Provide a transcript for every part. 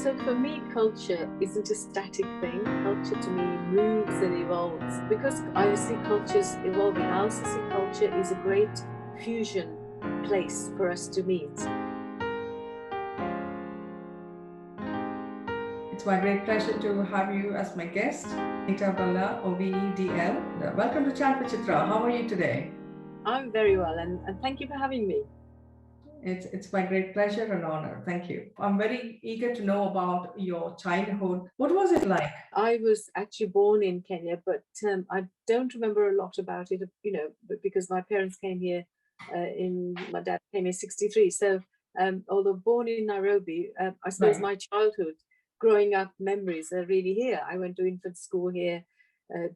So for me, culture isn't a static thing. Culture to me moves and evolves. Because I see cultures evolving, I also see culture is a great fusion place for us to meet. It's my great pleasure to have you as my guest, Nita Balla, OVEDL. Welcome to Chat with Chitra. How are you today? I'm very well, and thank you for having me. It's my great pleasure and honor. Thank you. I'm very eager to know about your childhood. What was it like? I was actually born in Kenya, but I don't remember a lot about it, because my parents came here my dad came here 63. So although born in Nairobi, I suppose Right. my childhood, growing up memories are really here. I went to infant school here,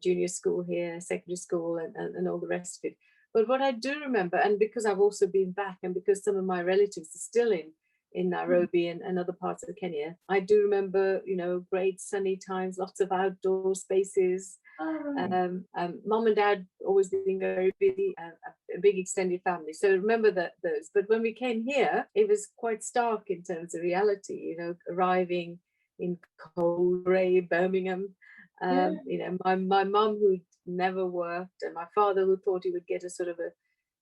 junior school here, secondary school, and all the rest of it. But what I do remember, and because I've also been back, and because some of my relatives are still in Nairobi and other parts of Kenya. I do remember, great sunny times, lots of outdoor spaces. All right. Mom and dad always being very busy, a big extended family. So remember those. But when we came here, it was quite stark in terms of reality. Arriving in cold, grey Birmingham. Yeah. My mum who never worked, and my father who thought he would get a sort of a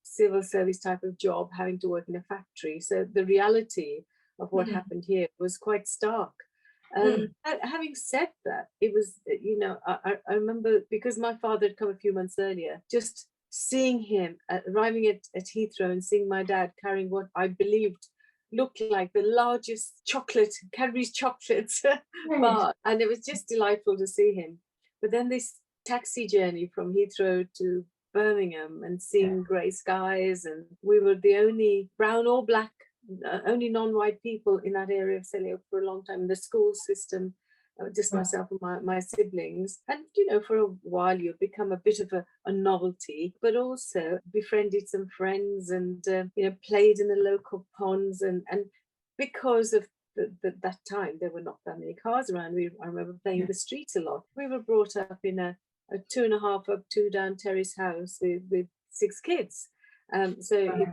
civil service type of job, having to work in a factory. So the reality of what Hmm. happened here was quite stark. Hmm. Having said that, it was, I remember because my father had come a few months earlier, just seeing him arriving at Heathrow and seeing my dad carrying what I believed looked like the largest Cadbury's chocolates Right. bar. And it was just delightful to see him. But then this taxi journey from Heathrow to Birmingham and Yeah. seeing grey skies, and we were the only brown or black, only non-white people in that area of Celio for a long time. The school system, just Wow. myself and my siblings, and for a while you become a bit of a novelty, but also befriended some friends, and played in the local ponds, and because of that time there were not that many cars around. I remember playing in Yeah. the streets a lot. We were brought up in a two and a half up, two down terrace house with six kids. So Right.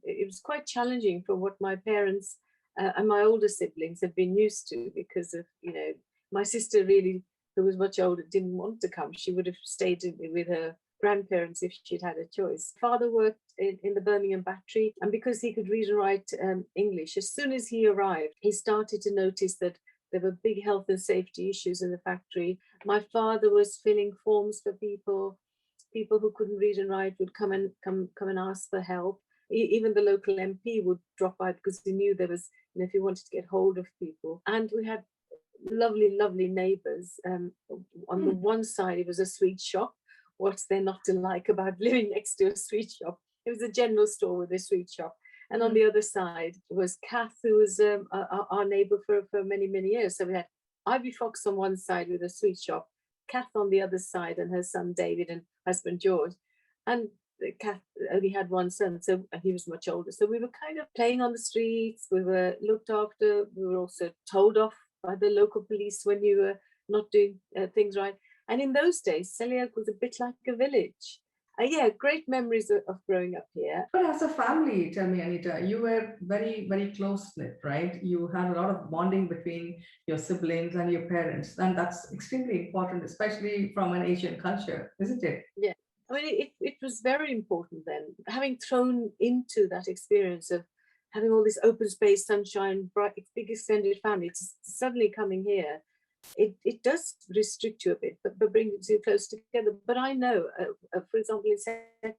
it was quite challenging for what my parents and my older siblings had been used to, because of my sister really, who was much older, didn't want to come. She would have stayed with her grandparents if she'd had a choice. Father worked in the Birmingham Battery, and because he could read and write English, as soon as he arrived, he started to notice that there were big health and safety issues in the factory. My father was filling forms for people who couldn't read and write would come and ask for help. Even the local MP would drop by because he knew there was, if he wanted to get hold of people. And we had lovely neighbours. On the Hmm. one side, it was a sweet shop. What's there not to like about living next to a sweet shop? It was a general store with a sweet shop. And on Hmm. the other side was Kath, who was our neighbour for many years. So we had Ivy Fox on one side with a sweet shop, Kath on the other side, and her son David and husband George. And Kath only had one son, so he was much older. So we were kind of playing on the streets. We were looked after. We were also told off by the local police when you were not doing things right. And in those days, Seliak was a bit like a village. Yeah, great memories of growing up here. But as a family, tell me, Anita, you were very, very close knit, right? You had a lot of bonding between your siblings and your parents, and that's extremely important, especially from an Asian culture, isn't it? Yeah. I mean, it was very important then. Having thrown into that experience of having all this open space, sunshine, bright, big extended family, it's suddenly coming here, it does restrict you a bit, but brings you close together. But I know, for example, in secondary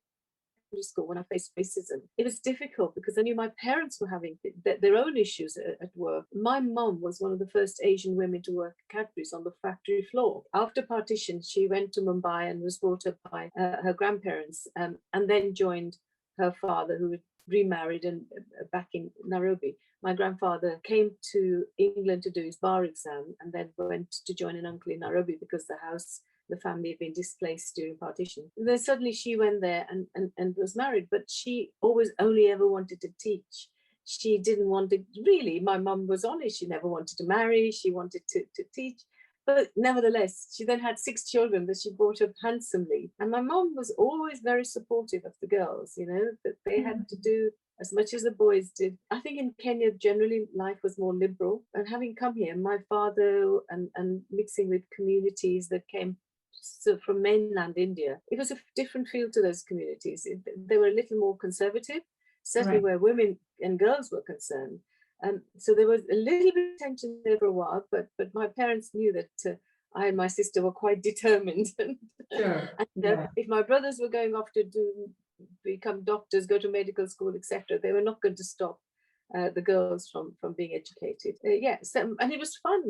school, when I faced racism, it was difficult because I knew my parents were having their own issues at work. My mum was one of the first Asian women to work at Cadbury's on the factory floor. After partition, she went to Mumbai and was brought up by her grandparents, and then joined her father, who had remarried and back in Nairobi. My grandfather came to England to do his bar exam and then went to join an uncle in Nairobi because the family had been displaced during partition. And then suddenly she went there and was married, but she always only ever wanted to teach. She didn't want to really, my mum was honest, she never wanted to marry, she wanted to teach. But nevertheless, she then had 6 children that she brought up handsomely. And my mom was always very supportive of the girls, that they had to do as much as the boys did. I think in Kenya, generally, life was more liberal. And having come here, my father and mixing with communities that came from mainland India, it was a different feel to those communities. They were a little more conservative, certainly Right. where women and girls were concerned. So there was a little bit of tension there for a while, but my parents knew that I and my sister were quite determined. and Sure. and Yeah. if my brothers were going off to become doctors, go to medical school, etc., they were not going to stop the girls from being educated. And it was fun,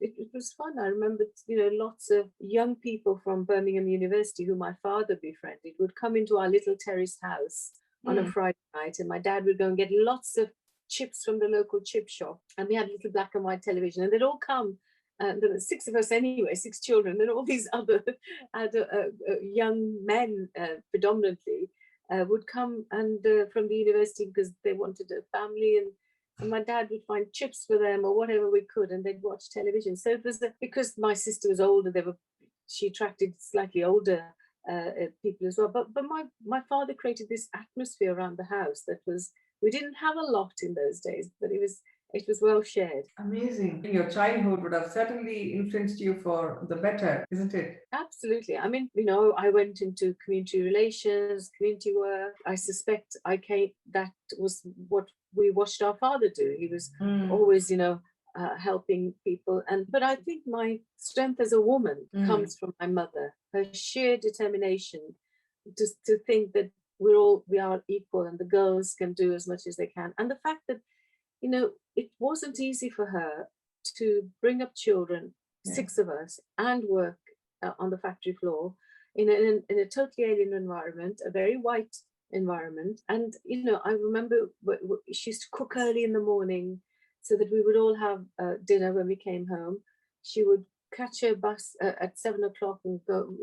it was fun. I remember, lots of young people from Birmingham University who my father befriended would come into our little terraced house on a Friday night, and my dad would go and get lots of chips from the local chip shop, and we had a little black and white television, and they'd all come. There were 6 of us anyway, 6 children, and all these other young men, predominantly, would come and from the university because they wanted a family, and my dad would find chips for them or whatever we could, and they'd watch television. So it was because my sister was older, she attracted slightly older people as well. But my father created this atmosphere around the house that was, we didn't have a lot in those days, but it was well shared. Amazing. Your childhood would have certainly influenced you for the better, isn't it? Absolutely. I mean, I went into community relations, community work. I suspect that was what we watched our father do. He was always, helping people. But I think my strength as a woman comes from my mother, her sheer determination to think that we are equal and the girls can do as much as they can. And the fact that, it wasn't easy for her to bring up children, 6 of us, and work on the factory floor in a totally alien environment, a very white environment. And, I remember she used to cook early in the morning so that we would all have dinner when we came home. She would catch a bus at 7 o'clock and go.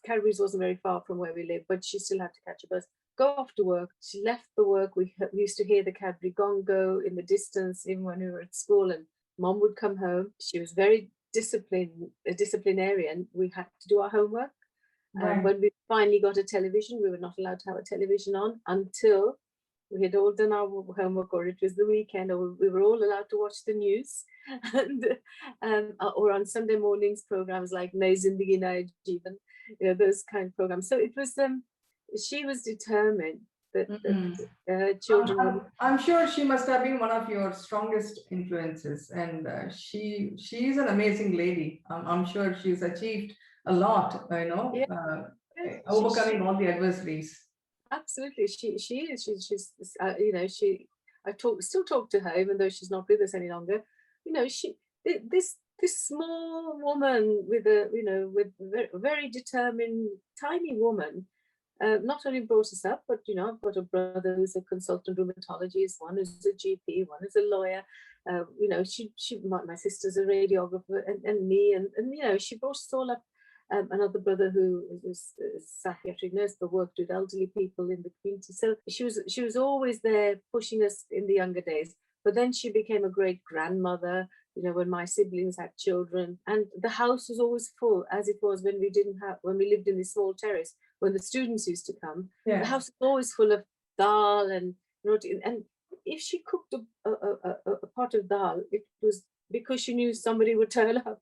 Cadbury's wasn't very far from where we lived, but she still had to catch a bus, go off to work. She left the work. We used to hear the Cadbury gong go in the distance, even when we were at school, and mom would come home. She was very a disciplinarian. We had to do our homework. Right. When we finally got a television, we were not allowed to have a television on until we had all done our homework, or it was the weekend, or we were all allowed to watch the news, and or on Sunday mornings programs like Nayi Zindagi Nayi Jeevan, those kind of programs. So it was she was determined that children would. I'm sure she must have been one of your strongest influences, and she's an amazing lady. I'm sure she's achieved a lot, Yeah, overcoming all the adversaries. absolutely, she is. She's I still talk to her, even though she's not with us any longer. This small woman with with very determined, tiny woman. Not only brought us up, but I've got a brother who's a consultant rheumatologist, one is a GP, one is a lawyer. My sister's a radiographer, and me, and she brought us all up. Another brother who was a psychiatric nurse but worked with elderly people in the community. So she was always there pushing us in the younger days. But then she became a great grandmother, when my siblings had children, and the house was always full, as it was when we lived in this small terrace, when the students used to come. The Yeah. house was always full of dal and roti, and if she cooked a pot of dal, it was because she knew somebody would turn up.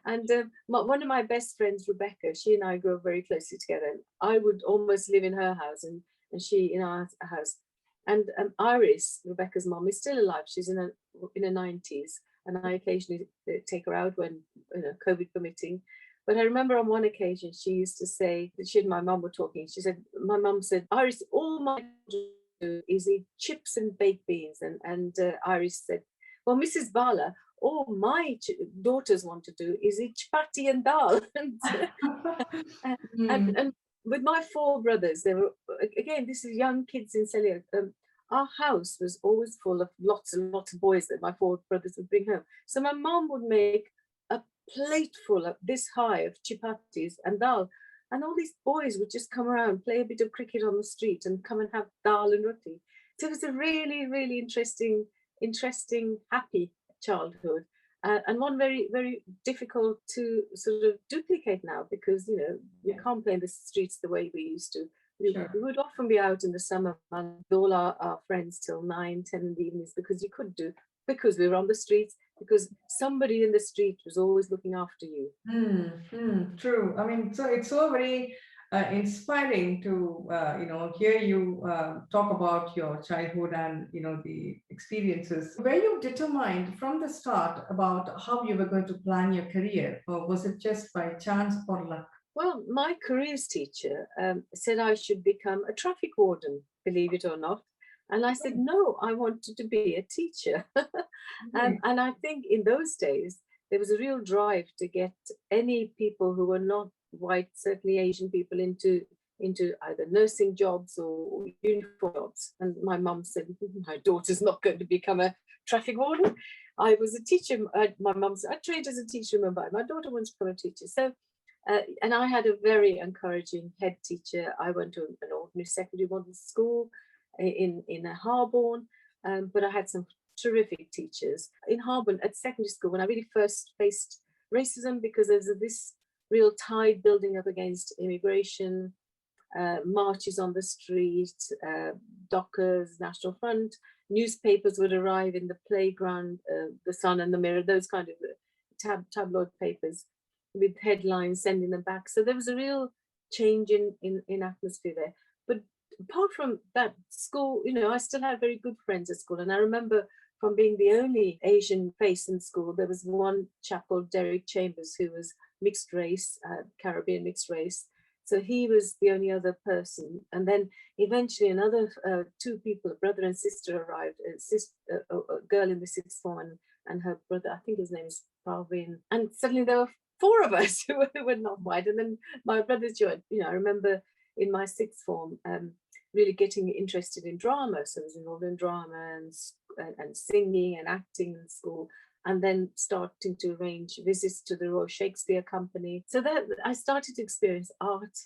And one of my best friends, Rebecca, she and I grew up very closely together. And I would almost live in her house and she in our house. And Iris, Rebecca's mom, is still alive. She's in her 90s, and I occasionally take her out when COVID permitting. But I remember on one occasion she used to say that she and my mum were talking. My mum said, Iris, all my children do is eat chips and baked beans. And Iris said, well, Mrs. Bala, all my daughters want to do is eat chapati and dal. and with my 4 brothers, they were, again, this is young kids in Celia. Our house was always full of lots and lots of boys that my 4 brothers would bring home. So my mom would make a plate full of this high of chapatis and dal. And all these boys would just come around, play a bit of cricket on the street and come and have dal and roti. So it was a really, really interesting, happy childhood. and one very, very difficult to sort of duplicate now, because, you know, we Yeah. can't play in the streets the way we used to. Sure. We would often be out in the summer months with all our friends till 9, 10 in the evenings, because you could do, because we were on the streets, because somebody in the street was always looking after you. True. I mean, so it's so very inspiring to hear you talk about your childhood and the experiences. Were you determined from the start about how you were going to plan your career, or was it just by chance or luck? Well, my careers teacher said I should become a traffic warden, believe it or not. And I said, no, I wanted to be a teacher. Right. And I think in those days, there was a real drive to get any people who were not white, certainly Asian people, into either nursing jobs or uniform jobs. And my mum said, my daughter's not going to become a traffic warden. I was a teacher. My mum said, I trained as a teacher in Mumbai. My daughter wants to become a teacher. So and I had a very encouraging head teacher. I went to an ordinary secondary model school in Harborne, but I had some terrific teachers in Harborne at secondary school when I really first faced racism, because there's this real tide building up against immigration, marches on the street, dockers, National Front, newspapers would arrive in the playground, the Sun and the Mirror, those kind of tabloid papers with headlines, sending them back. So there was a real change in atmosphere there. But apart from that, school, you know, I still had very good friends at school. And I remember from being the only Asian face in school, there was one chap called Derek Chambers who was mixed race, Caribbean mixed race. So he was the only other person. And then eventually another two people, a brother and sister, arrived, a girl in the sixth form and her brother, I think his name is Praveen. And suddenly there were four of us who were not white. And then my brothers joined. You know, I remember in my sixth form really getting interested in drama. So I was involved in drama and singing and acting in school, and then starting to arrange visits to the Royal Shakespeare Company. So that I started to experience art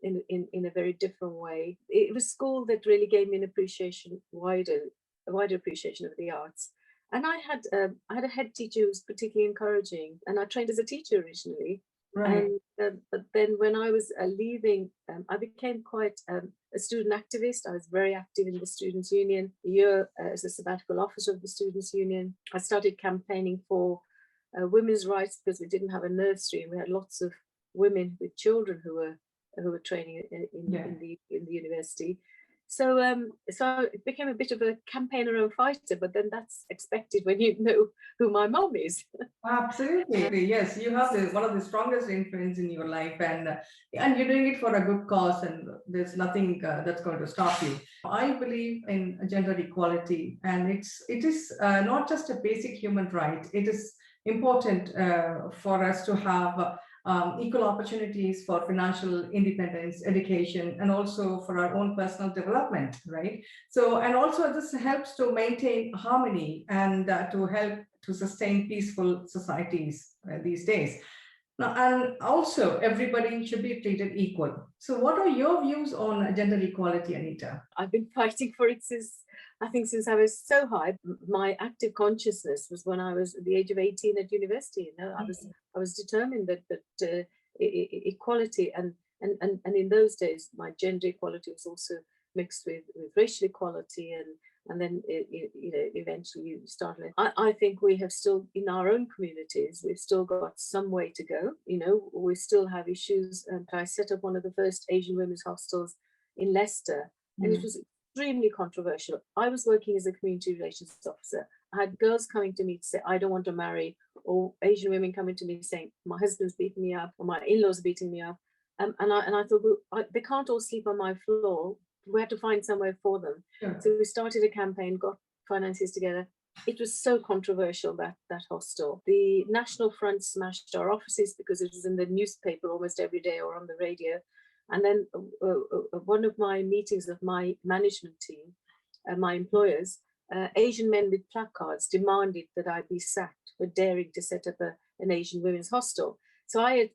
in a very different way. It was school that really gave me an appreciation, a wider appreciation of the arts. And I had a head teacher who was particularly encouraging, and I trained as a teacher originally. Right. And but then when I was leaving, I became quite a student activist. I was very active in the Students' Union. A year as a sabbatical officer of the Students' Union, I started campaigning for women's rights, because we didn't have a nursery, and we had lots of women with children who were training Yeah. in the university. So so it became a bit of a campaigner and fighter, but then that's expected when you know who my mom is. Absolutely. Yes, you have one of the strongest influence in your life, and you're doing it for a good cause, and there's nothing that's going to stop you. I believe in gender equality, and it is not just a basic human right. It is important for us to have equal opportunities for financial independence, education, and also for our own personal development, right? So, and also this helps to maintain harmony and to help to sustain peaceful societies these days. Now, and also, everybody should be treated equal. So, what are your views on gender equality, Anita? I've been fighting for it since I was so high. My active consciousness was when I was at the age of 18 at university. You know, I was determined that equality and in those days my gender equality was also mixed with racial equality, and then you know, eventually you start. I think we have still, in our own communities, we've still got some way to go. You know, we still have issues. And I set up one of the first Asian women's hostels in Leicester, and it was extremely controversial. I was working as a community relations officer. I had girls coming to me to say, I don't want to marry, or Asian women coming to me saying, my husband's beating me up, or my in-laws beating me up. And I thought, well, they can't all sleep on my floor. We had to find somewhere for them. Sure. So we started a campaign, got finances together. It was so controversial, that hostel. The National Front smashed our offices because it was in the newspaper almost every day or on the radio. And then one of my meetings of my management team, my employers, Asian men with placards demanded that I be sacked for daring to set up an Asian women's hostel. So I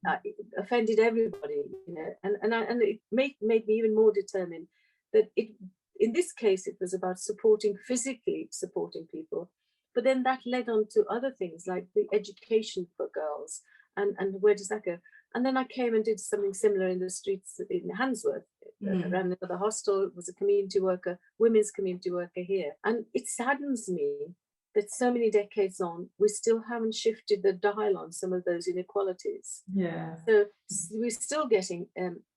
offended everybody, you know, and it made me even more determined that in this case, it was about physically supporting people, But then that led on to other things like the education for girls, and where does that go? And then I came and did something similar in the streets in Handsworth. Ran another hostel, was a community worker, women's community worker here. And it saddens me that so many decades on, we still haven't shifted the dial on some of those inequalities. Yeah. So we're still getting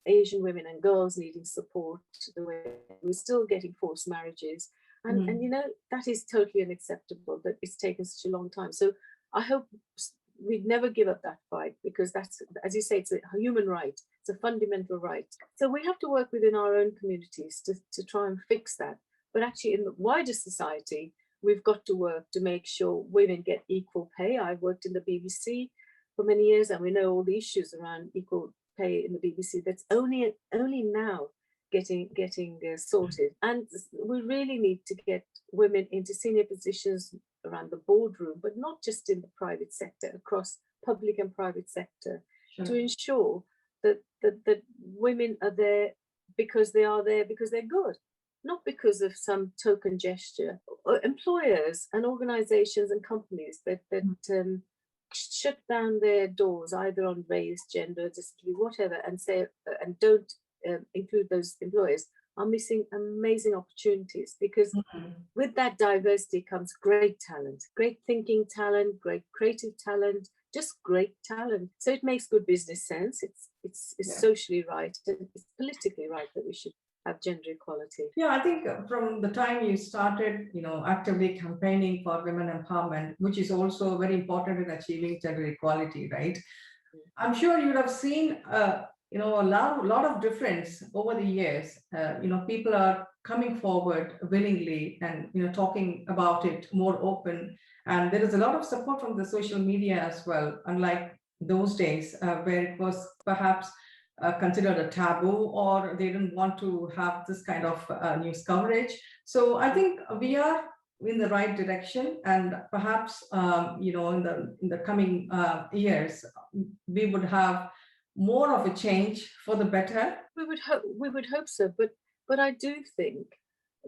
Asian women and girls needing support. We're still getting forced marriages. And you know, that is totally unacceptable that it's taken such a long time. So I hope we'd never give up that fight, because that's, as you say, it's a human right. It's a fundamental right. So we have to work within our own communities to try and fix that. But actually, in the wider society, we've got to work to make sure women get equal pay. I've worked in the BBC for many years, and we know all the issues around equal pay in the BBC. That's only now getting sorted. And we really need to get women into senior positions around the boardroom, but not just in the private sector, across public and private sector, to ensure that women are there because they are there because they're good, not because of some token gesture. Employers and organizations and companies that shut down their doors either on race, gender, disability, whatever, and say and don't include those employers are missing amazing opportunities, because with that diversity comes great talent, great thinking talent, great creative talent, just great talent. So it makes good business sense. It's socially right, and it's politically right that we should have gender equality. Yeah, I think from the time you started, actively campaigning for women empowerment, which is also very important in achieving gender equality, right? I'm sure you would have seen, a lot of difference over the years. People are coming forward willingly and, talking about it more open. And there is a lot of support from the social media as well, unlike those days where it was perhaps considered a taboo, or they didn't want to have this kind of news coverage. So I think we are in the right direction, and perhaps in the coming years we would have more of a change for the better. We would hope so, but I do think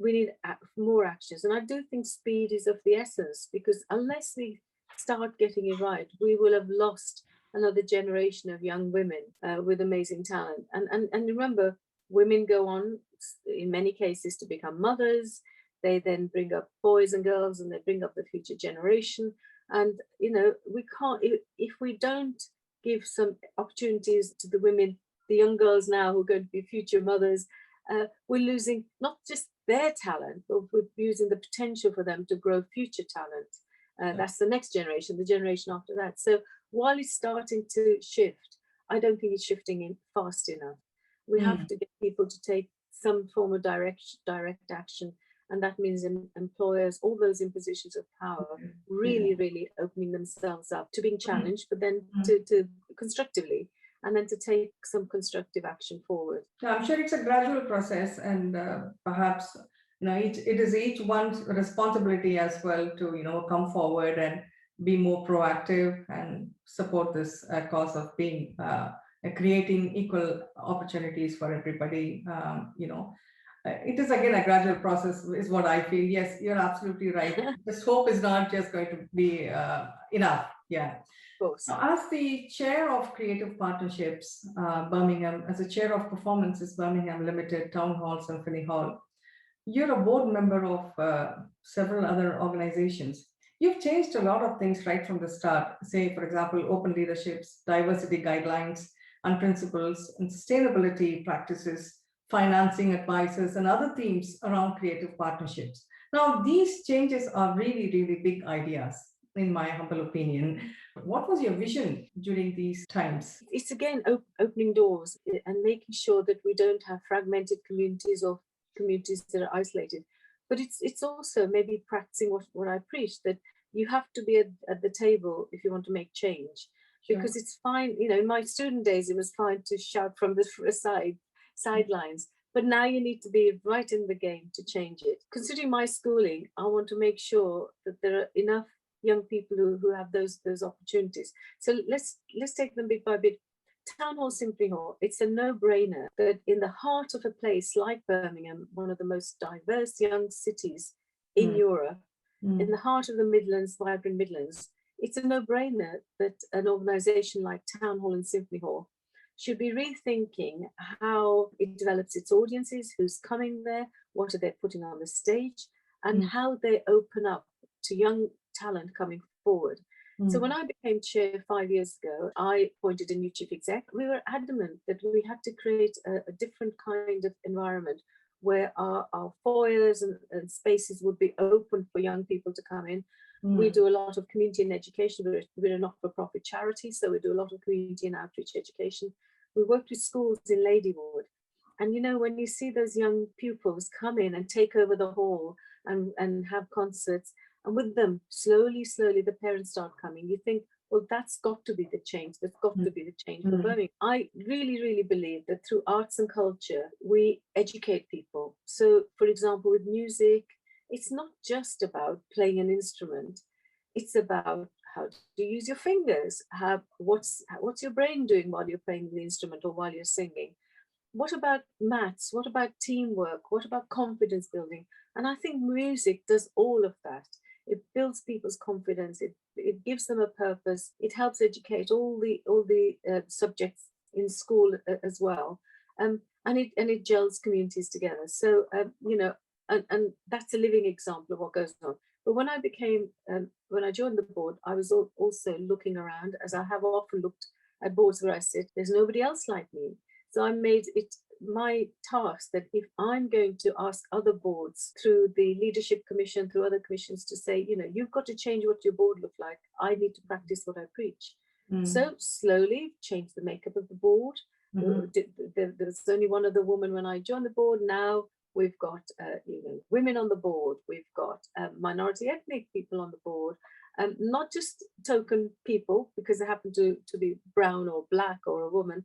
we need more actions, and I do think speed is of the essence, because unless we start getting it right, we will have lost another generation of young women with amazing talent. And remember, women go on in many cases to become mothers. They then bring up boys and girls, and they bring up the future generation. And we can't, if we don't give some opportunities to the women, the young girls now who are going to be future mothers, we're losing not just their talent, but we're losing the potential for them to grow future talent. That's the next generation, the generation after that. So while it's starting to shift, I don't think it's shifting in fast enough. We have to get people to take some form of direct action. And that means employers, all those in positions of power, really opening themselves up to being challenged, but then to constructively, and then to take some constructive action forward. I'm sure it's a gradual process, and perhaps it is each one's responsibility as well to come forward and be more proactive and support this cause of being creating equal opportunities for everybody. It is again a gradual process, is what I feel. Yes, you're absolutely right. This hope is not just going to be enough. Yeah. Of course. As the chair of Creative Partnerships Birmingham, as a chair of Performances Birmingham Limited, Town Hall, Symphony Hall, you're a board member of several other organizations. You've changed a lot of things right from the start. Say, for example, open leaderships, diversity guidelines and principles, and sustainability practices, financing advices, and other themes around creative partnerships. Now, these changes are really, really big ideas, in my humble opinion. What was your vision during these times? It's again opening doors and making sure that we don't have fragmented communities or communities that are isolated. But it's also maybe practicing what I preach, that you have to be at the table if you want to make change. Sure. Because it's fine, in my student days, it was fine to shout from the sidelines. But now you need to be right in the game to change it. Considering my schooling, I want to make sure that there are enough young people who have those opportunities. So let's take them bit by bit. Town Hall, Symphony Hall, it's a no-brainer that in the heart of a place like Birmingham, one of the most diverse young cities in Europe, in the heart of the Midlands, vibrant Midlands, it's a no-brainer that an organisation like Town Hall and Symphony Hall should be rethinking how it develops its audiences, who's coming there, what are they putting on the stage, and how they open up to young talent coming forward. So when I became chair 5 years ago, I appointed a new chief exec. We were adamant that we had to create a different kind of environment where our foyers and spaces would be open for young people to come in. We do a lot of community and education. We're a not-for-profit charity, so we do a lot of community and outreach education. We worked with schools in Ladywood. And you know, when you see those young pupils come in and take over the hall and have concerts, and with them, slowly, the parents start coming, you think, well, that's got to be the change. That's got to be the change for Birmingham. I really believe that through arts and culture, we educate people. So, for example, with music, it's not just about playing an instrument. It's about how to use your fingers. What's your brain doing while you're playing the instrument or while you're singing? What about maths? What about teamwork? What about confidence building? And I think music does all of that. It builds people's confidence. It gives them a purpose. It helps educate all the subjects in school as well, and it gels communities together. So you know, and that's a living example of what goes on. But when I joined the board, I was also looking around, as I have often looked at boards where I sit. There's nobody else like me. So I made it my task that if I'm going to ask other boards through the leadership commission, through other commissions, to say, you know, you've got to change what your board look like. I need to practice what I preach. So slowly change the makeup of the board. There was only one other woman when I joined the board. Now we've got you know, women on the board. We've got minority ethnic people on the board. Not just token people because they happen to be brown or black or a woman,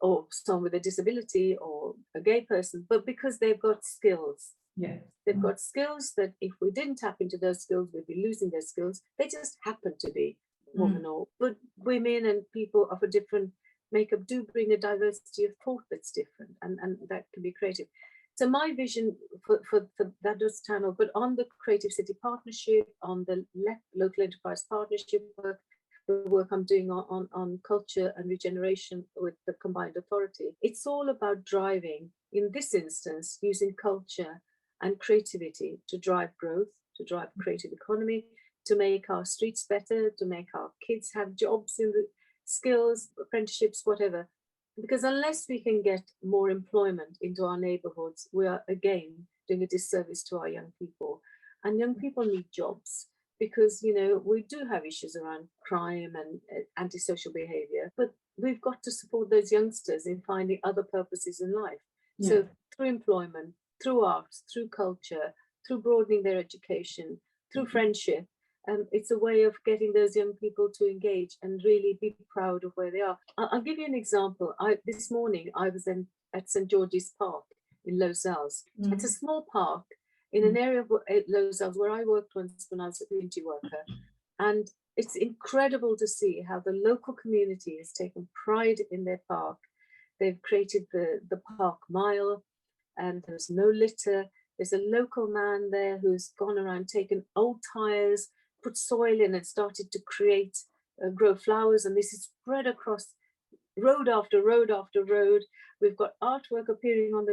or someone with a disability or a gay person, but because they've got skills. Yeah. They've got skills that if we didn't tap into those skills, we'd be losing their skills. They just happen to be women but women and people of a different makeup do bring a diversity of thought that's different, and that can be creative. So my vision for that does channel, but on the Creative City Partnership, on the local enterprise partnership work, the work I'm doing on culture and regeneration with the combined authority, it's all about driving, in this instance, using culture and creativity to drive growth, to drive creative economy, to make our streets better, to make our kids have jobs in the skills, apprenticeships, whatever. Because unless we can get more employment into our neighborhoods, we are again doing a disservice to our young people. And young people need jobs, because, you know, we do have issues around crime and antisocial behavior, but we've got to support those youngsters in finding other purposes in life. Yeah. So through employment, through arts, through culture, through broadening their education, through friendship, it's a way of getting those young people to engage and really be proud of where they are. I'll give you an example. This morning I was at St. George's Park in Los Angeles. It's a small park in an area of Los Angeles where I worked once when I was a community worker. And it's incredible to see how the local community has taken pride in their park. They've created the park mile, and there's no litter. There's a local man there who's gone around, taken old tires, put soil in and started to create, grow flowers. And this is spread across road after road after road. We've got artwork appearing on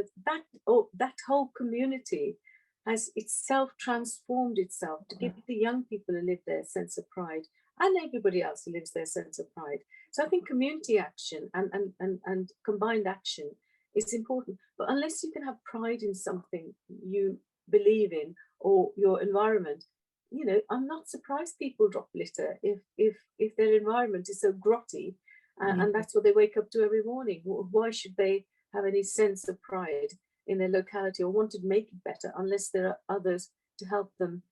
that whole community has itself transformed itself to give the young people who live there a sense of pride, and everybody else who lives there a sense of pride. So I think community action and combined action is important. But unless you can have pride in something you believe in or your environment, you know, I'm not surprised people drop litter if their environment is so grotty, and that's what they wake up to every morning. Why should they have any sense of pride in their locality or want to make it better unless there are others to help them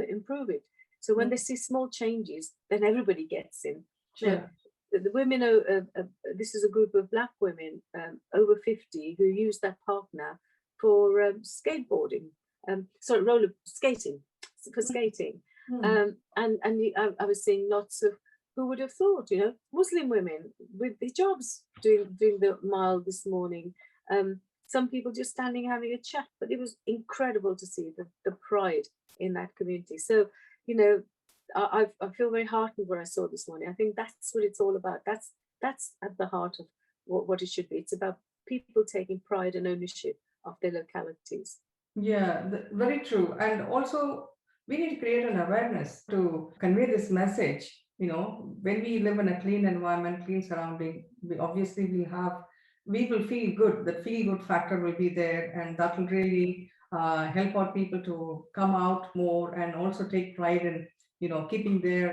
improve it? So when they see small changes, then everybody gets in. Sure. The women, this is a group of Black women over 50 who use that park now for skateboarding, roller skating, for skating. And I was seeing lots of, who would have thought, you know, Muslim women with hijabs doing the mile this morning. some people just standing having a chat, but it was incredible to see the pride in that community. So, you know, I feel very heartened what I saw this morning. I think that's what it's all about. That's at the heart of what it should be. It's about people taking pride and ownership of their localities. Yeah, very true. And also, we need to create an awareness to convey this message. You know, when we live in a clean environment, clean surrounding, we obviously we will feel good. The feel good factor will be there, and that will really help our people to come out more and also take pride in, you know, keeping their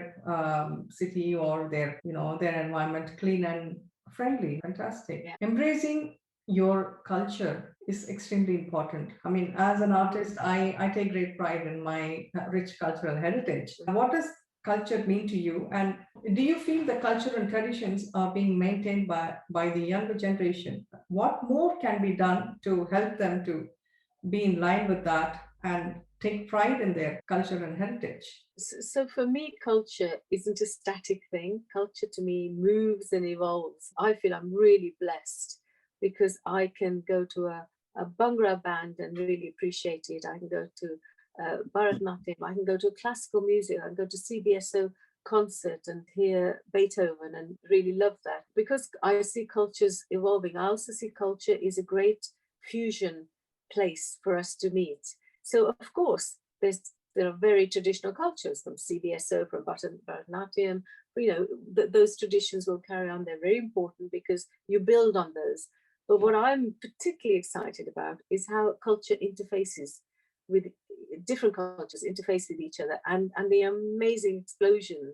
city or their, you know, their environment clean and friendly. Fantastic. Yeah. Embracing your culture is extremely important. I mean, as an artist, I take great pride in my rich cultural heritage. What does culture mean to you? And do you feel the culture and traditions are being maintained by the younger generation? What more can be done to help them to be in line with that and take pride in their culture and heritage? So for me, culture isn't a static thing. Culture to me moves and evolves. I feel I'm really blessed because I can go to a Bhangra band and really appreciate it. I can go to Bharatanatyam, I can go to classical music, I can go to CBSO concert and hear Beethoven and really love that. Because I see cultures evolving, I also see culture is a great fusion place for us to meet. So of course, there are very traditional cultures from CBSO, from Bharatanatyam. You know, those traditions will carry on. They're very important because you build on those. But what I'm particularly excited about is how culture interfaces with different cultures, interface with each other, and the amazing explosions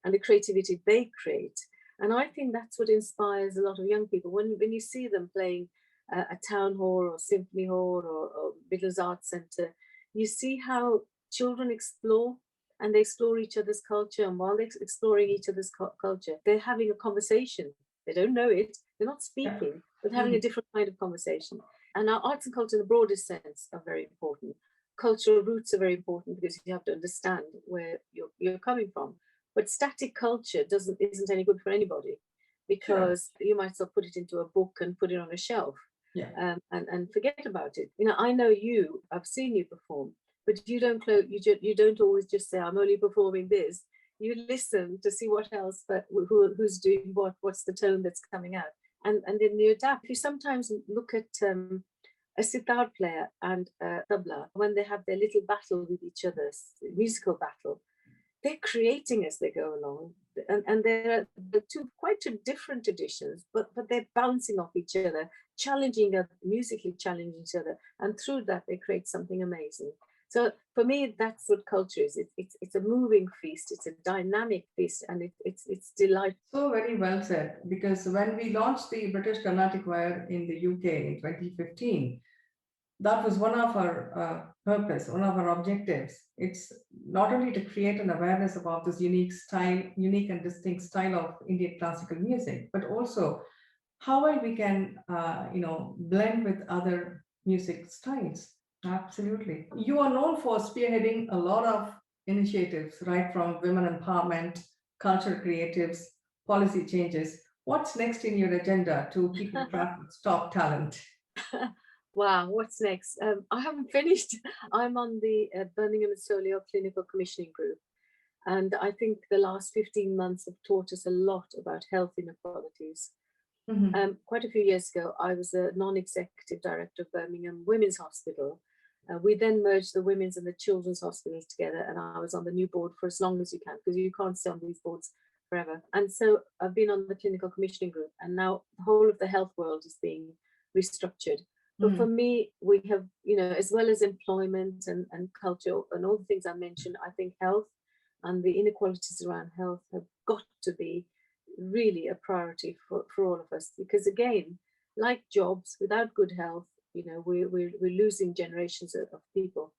and the creativity they create. And I think that's what inspires a lot of young people. When you see them playing a town hall or symphony hall or Middles Arts Centre, you see how children explore, and they explore each other's culture. And while they're exploring each other's culture, they're having a conversation. They don't know it, they're not speaking, but having a different kind of conversation. And our arts and culture in the broadest sense are very important. Cultural roots are very important because you have to understand where you're coming from. But static culture isn't any good for anybody, because you might as well put it into a book and put it on a shelf. Yeah. And forget about it. You know, I know you. I've seen you perform, but you don't always just say, "I'm only performing this." You listen to see what else, but who's doing what's the tone that's coming out, and then you adapt. You sometimes look at a sitar player and a tabla when they have their little battle with each other, musical battle. They're creating as they go along, and they're two different traditions, but they're bouncing off each other, musically challenging each other, and through that they create something amazing. So for me, that's what culture is. It's a moving feast. It's a dynamic feast, and it's delightful. So very well said. Because when we launched the British Carnatic Choir in the UK in 2015, that was one of our purpose, one of our objectives. It's not only to create an awareness about this unique and distinct style of Indian classical music, but also how well we can, blend with other music styles. Absolutely. You are known for spearheading a lot of initiatives, right from women empowerment, cultural creatives, policy changes. What's next in your agenda to keep in track with top talent? Wow, what's next? I haven't finished. I'm on the Birmingham and Solihull Clinical Commissioning Group. And I think the last 15 months have taught us a lot about health inequalities. Quite a few years ago, I was a non-executive director of Birmingham Women's Hospital. We then merged the women's and the children's hospitals together, and I was on the new board for as long as you can, because you can't stay on these boards forever. And so I've been on the clinical commissioning group, and now the whole of the health world is being restructured. But for me, we have, as well as employment and culture and all the things I mentioned, I think health and the inequalities around health have got to be really a priority for all of us. Because again, like jobs, without good health, we're losing generations of people.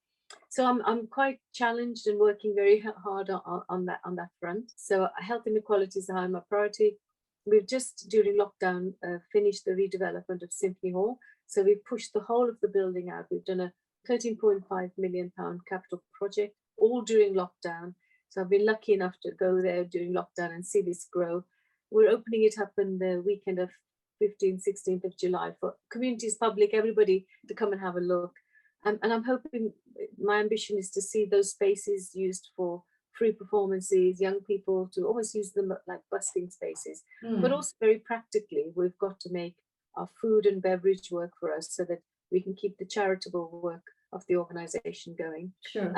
So I'm quite challenged and working very hard on that front. So health inequalities are my priority. We've just, during lockdown, finished the redevelopment of Symphony Hall. So we've pushed the whole of the building out. We've done a £13.5 million capital project, all during lockdown. So I've been lucky enough to go there during lockdown and see this grow. We're opening it up in the weekend of 15th, 16th of July for communities, public, everybody to come and have a look. And I'm hoping, my ambition is to see those spaces used for free performances, young people to almost use them like busking spaces. But also very practically, we've got to make our food and beverage work for us so that we can keep the charitable work of the organization going. Sure.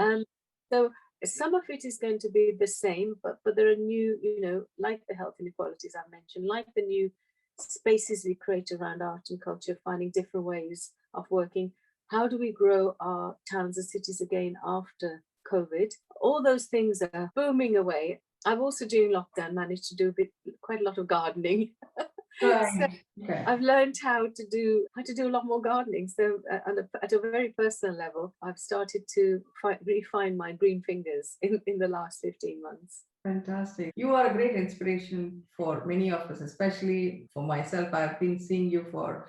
So some of it is going to be the same, but there are new, like the health inequalities I mentioned, like the new spaces we create around art and culture, finding different ways of working. How do we grow our towns and cities again after COVID? All those things are booming away. I've also, during lockdown, managed to do quite a lot of gardening. Right. So Okay. I've learned how to do a lot more gardening. So at a very personal level, I've started to refine my green fingers in the last 15 months. Fantastic. You are a great inspiration for many of us, especially for myself. I've been seeing you for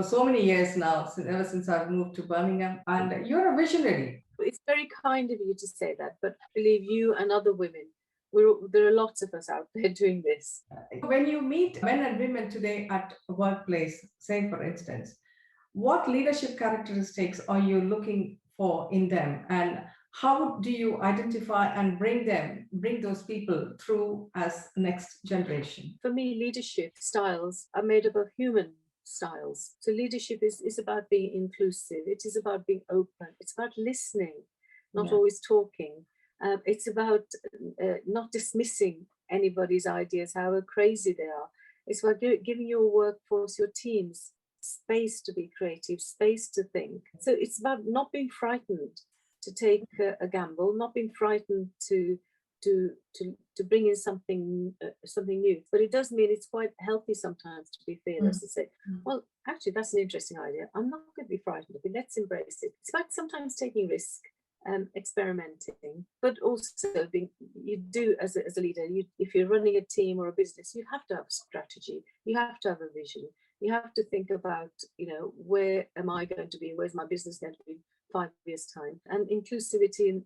so many years now, ever since I've moved to Birmingham, and you're a visionary. It's very kind of you to say that, but I believe you and other women, there are lots of us out there doing this. When you meet men and women today at a workplace, say for instance, what leadership characteristics are you looking for in them, and how do you identify and bring those people through as next generation? For me, leadership styles are made up of human styles. So leadership is about being inclusive. It is about being open. It's about listening, not Yeah. always talking. It's about not dismissing anybody's ideas, however crazy they are. It's about giving your workforce, your teams, space to be creative, space to think. So it's about not being frightened to take a gamble, not being frightened to bring in something new. But it does mean it's quite healthy sometimes to be fearless and say, well, actually, that's an interesting idea. I'm not going to be frightened of it. Let's embrace it. It's about sometimes taking risk. Experimenting, but also you do as a leader, if you're running a team or a business, you have to have a strategy, you have to have a vision, you have to think about, where am I going to be, where's my business going to be 5 years time, and inclusivity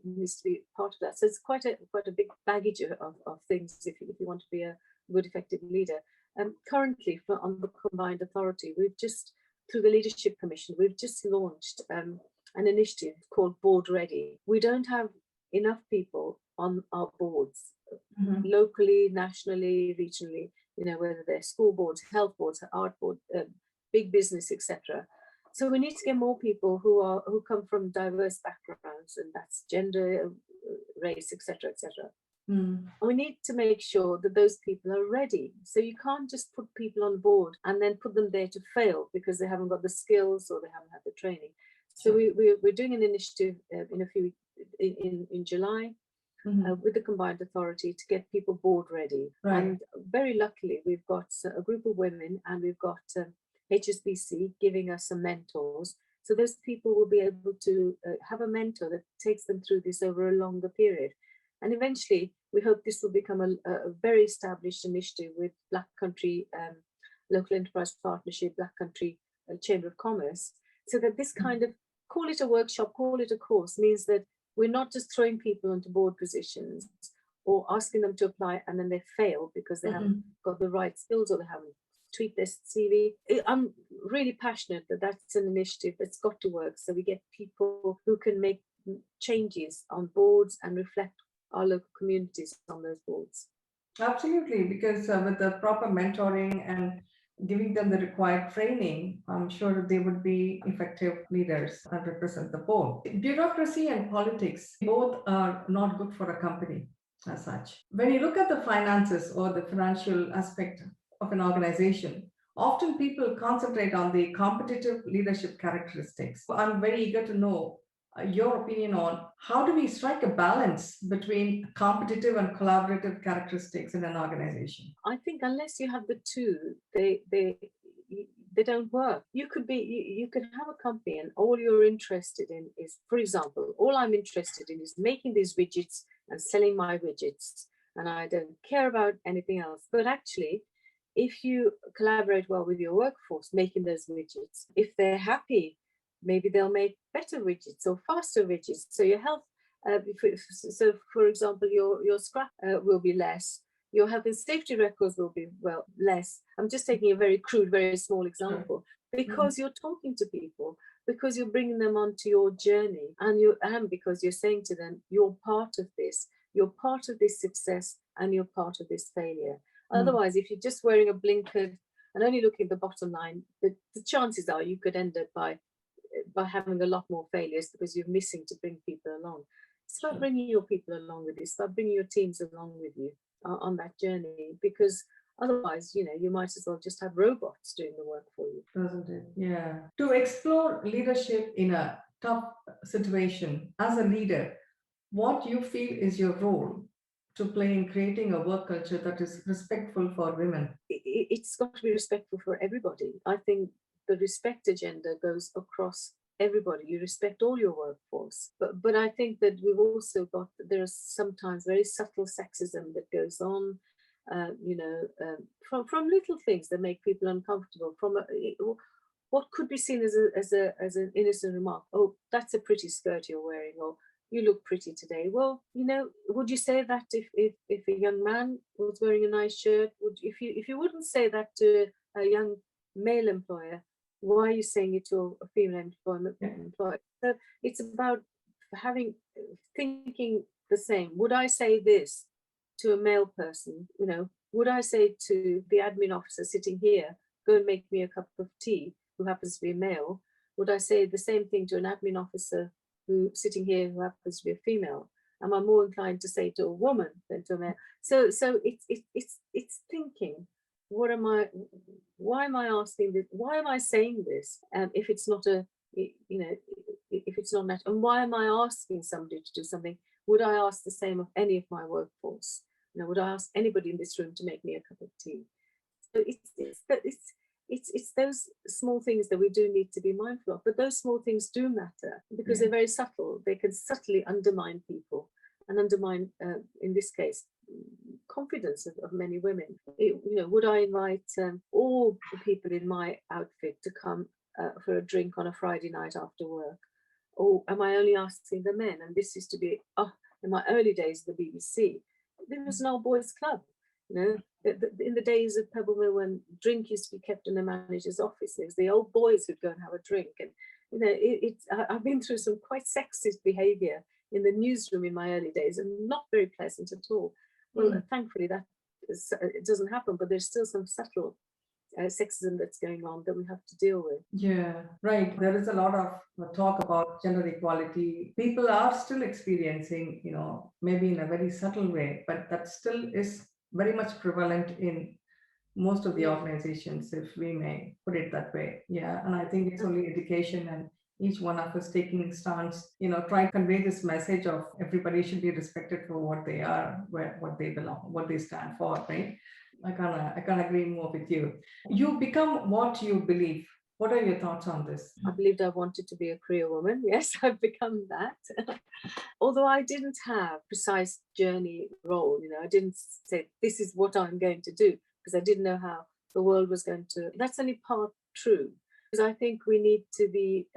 needs to be part of that. So it's quite a big baggage of things if you want to be a good, effective leader. Currently, on the Combined Authority, we've just, through the Leadership Commission, we've just launched an initiative called Board Ready. We don't have enough people on our boards, locally, nationally, regionally, whether they're school boards, health boards, art board, big business, etc. So we need to get more people who come from diverse backgrounds, and that's gender, race, etc., etc. We need to make sure that those people are ready. So you can't just put people on board and then put them there to fail because they haven't got the skills or they haven't had the training. So we're doing an initiative in July with the Combined Authority to get people board ready. Right. And very luckily, we've got a group of women, and we've got HSBC giving us some mentors. So those people will be able to have a mentor that takes them through this over a longer period. And eventually, we hope this will become a very established initiative with Black Country Local Enterprise Partnership, Black Country Chamber of Commerce, so that this kind of, call it a workshop, call it a course, means that we're not just throwing people into board positions or asking them to apply and then they fail because they haven't got the right skills or they haven't tweaked their CV. I'm really passionate that that's an initiative that's got to work, so we get people who can make changes on boards and reflect our local communities on those boards. Absolutely, because with the proper mentoring and giving them the required training, I'm sure they would be effective leaders and represent the board. Bureaucracy and politics both are not good for a company as such. When you look at the finances or the financial aspect of an organization, often people concentrate on the competitive leadership characteristics. I'm very eager to know your opinion on how do we strike a balance between competitive and collaborative characteristics in an organization? I think unless you have the two, they don't work. You could have a company and all you're interested in is, for example, all I'm interested in is making these widgets and selling my widgets, and I don't care about anything else. But actually, if you collaborate well with your workforce making those widgets, if they're happy, maybe they'll make better widgets or faster widgets. So your health, so for example, your scrap will be less. your health and safety records will be, well, less. I'm just taking a very crude, very small example, because you're talking to people, because you're bringing them onto your journey, and because you're saying to them, you're part of this, you're part of this success, and you're part of this failure. Otherwise, if you're just wearing a blinkered and only looking at the bottom line, the chances are you could end up by having a lot more failures, because you're missing to bring people along. Start bringing your people along with you. Start bringing your teams along with you on that journey, because otherwise, you might as well just have robots doing the work for you. Doesn't it? Yeah. To explore leadership in a tough situation as a leader, what you feel is your role to play in creating a work culture that is respectful for women? It's got to be respectful for everybody. I think the respect agenda goes across everybody. You respect all your workforce, but I think that we've also got, there is sometimes very subtle sexism that goes on, from little things that make people uncomfortable, from what could be seen as an innocent remark. Oh, that's a pretty skirt you're wearing, or you look pretty today. Well, would you say that if a young man was wearing a nice shirt? If you wouldn't say that to a young male employer, why are you saying it to a female employer? So it's about thinking the same. Would I say this to a male person? Would I say to the admin officer sitting here, go and make me a cup of tea, who happens to be a male? Would I say the same thing to an admin officer who sitting here who happens to be a female? Am I more inclined to say to a woman than to a man? So it's thinking, why am I asking this? Why am I saying this? If it's not if it's not natural, and why am I asking somebody to do something? Would I ask the same of any of my workforce? Would I ask anybody in this room to make me a cup of tea? So it's those small things that we do need to be mindful of, but those small things do matter, because they're very subtle. They can subtly undermine people and undermine, in this case, confidence of many women. Would I invite all the people in my outfit to come for a drink on a Friday night after work? Or am I only asking the men? And this used to be, in my early days of the BBC, there was an old boys club. In the days of Pebblemill, when drink used to be kept in the manager's office, it was the old boys who'd go and have a drink. And I've been through some quite sexist behaviour in the newsroom in my early days, and not very pleasant at all. Well, thankfully it doesn't happen, but there's still some subtle sexism that's going on that we have to deal with. Yeah, right. There is a lot of talk about gender equality. People are still experiencing, maybe in a very subtle way, but that still is very much prevalent in most of the organizations, if we may put it that way. Yeah, and I think it's only education and each one of us taking stance, try to convey this message of everybody should be respected for what they are, what they belong, what they stand for, right? I can't agree more with you. You become what you believe. What are your thoughts on this? I believed I wanted to be a career woman. Yes, I've become that. Although I didn't have precise journey role, I didn't say this is what I'm going to do, because I didn't know how the world was going to. That's only part true, because I think we need to be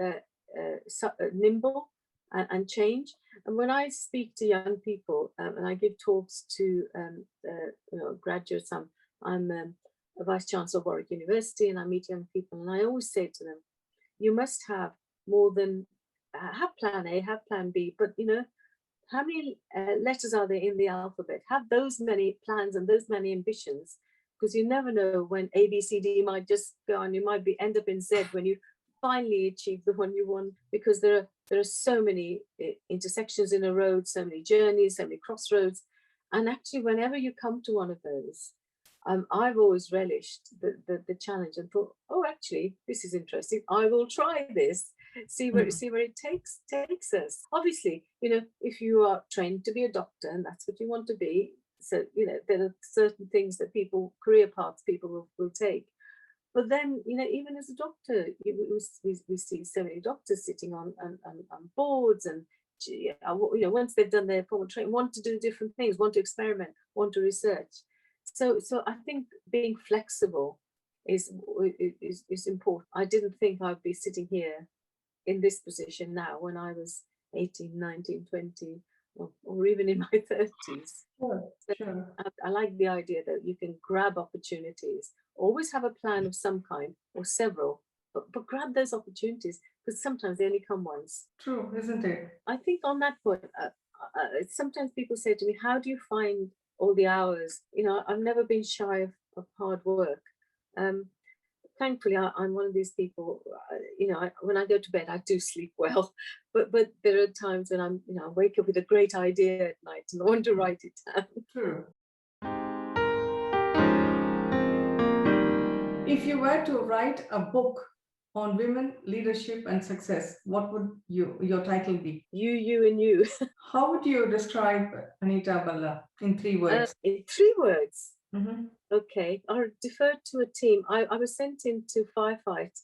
nimble and change. And when I speak to young people, and I give talks to graduates, I'm a vice chancellor of Warwick University, and I meet young people, and I always say to them, you must have more than have plan A, have plan B, but how many letters are there in the alphabet? Have those many plans and those many ambitions, because you never know when A, B, C, D might just go on. You might end up in Z when you finally achieve the one you want, because there are so many intersections in a road, so many journeys, so many crossroads. And actually, whenever you come to one of those, I've always relished the challenge and thought, oh, actually, this is interesting. I will try this. See where it takes us. Obviously, if you are trained to be a doctor and that's what you want to be, so there are certain things that career paths people will take. But then, even as a doctor, we see so many doctors sitting on boards, and once they've done their formal training, want to do different things, want to experiment, want to research. So I think being flexible is important. I didn't think I'd be sitting here in this position now when I was 18, 19, 20. or even in my 30s. Sure, So sure. I like the idea that you can grab opportunities, always have a plan of some kind or several, but grab those opportunities because sometimes they only come once. True, isn't it? I think on that point, sometimes people say to me, "How do you find all the hours?" I've never been shy of hard work. Um, Thankfully, I'm one of these people. When I go to bed, I do sleep well, but there are times when I wake up with a great idea at night and I want to write it down. True. If you were to write a book on women, leadership, and success, what would your title be? You, and you. How would you describe Anita Balla in 3 words? In 3 words. Mhm. Okay, I deferred to a team. I was sent in to firefight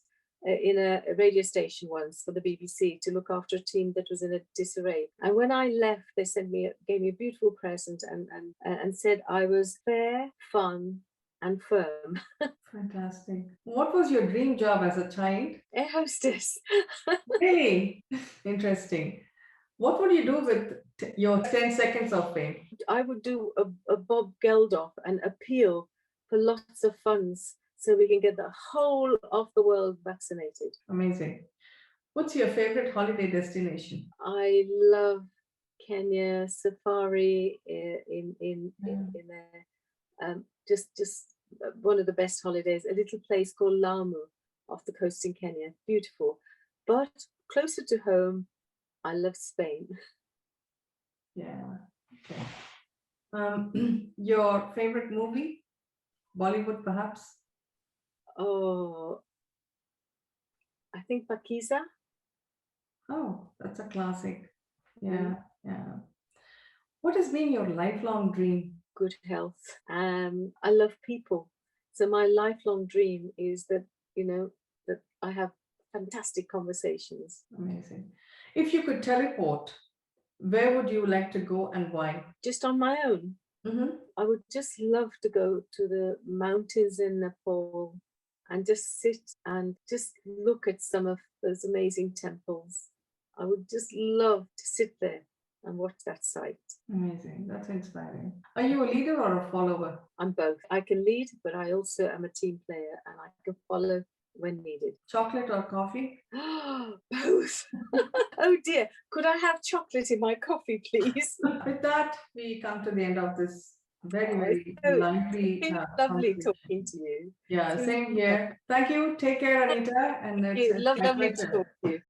in a radio station once for the BBC to look after a team that was in a disarray. And when I left, they gave me a beautiful present and said I was fair, fun, and firm. Fantastic. What was your dream job as a child? Air hostess. Really interesting. What would you do with your 10 seconds of fame? I would do a Bob Geldof and appeal for lots of funds so we can get the whole of the world vaccinated. Amazing. What's your favorite holiday destination? I love Kenya safari in there. Just one of the best holidays. A little place called Lamu off the coast in Kenya. Beautiful, but closer to home, I love Spain. Yeah. Okay. Your favorite movie? Bollywood, perhaps? Oh, I think Pakiza. Oh, that's a classic. Mm. Yeah, yeah. What has been your lifelong dream? Good health. I love people. So my lifelong dream is that I have fantastic conversations. Amazing. If you could teleport, where would you like to go and why? Just on my own. Mm-hmm. I would just love to go to the mountains in Nepal and just sit and just look at some of those amazing temples. I would just love to sit there and watch that sight. Amazing. That's inspiring. Are you a leader or a follower? I'm both. I can lead, but I also am a team player and I can follow when needed. Chocolate or coffee? Both. Oh dear. Could I have chocolate in my coffee, please? With that, we come to the end of this very, Oh, very so lively it's been lovely conversation. talking to you. Yeah, It's same been here. Thank you. Take care, Anita. And it's lovely my to pleasure. talk to you.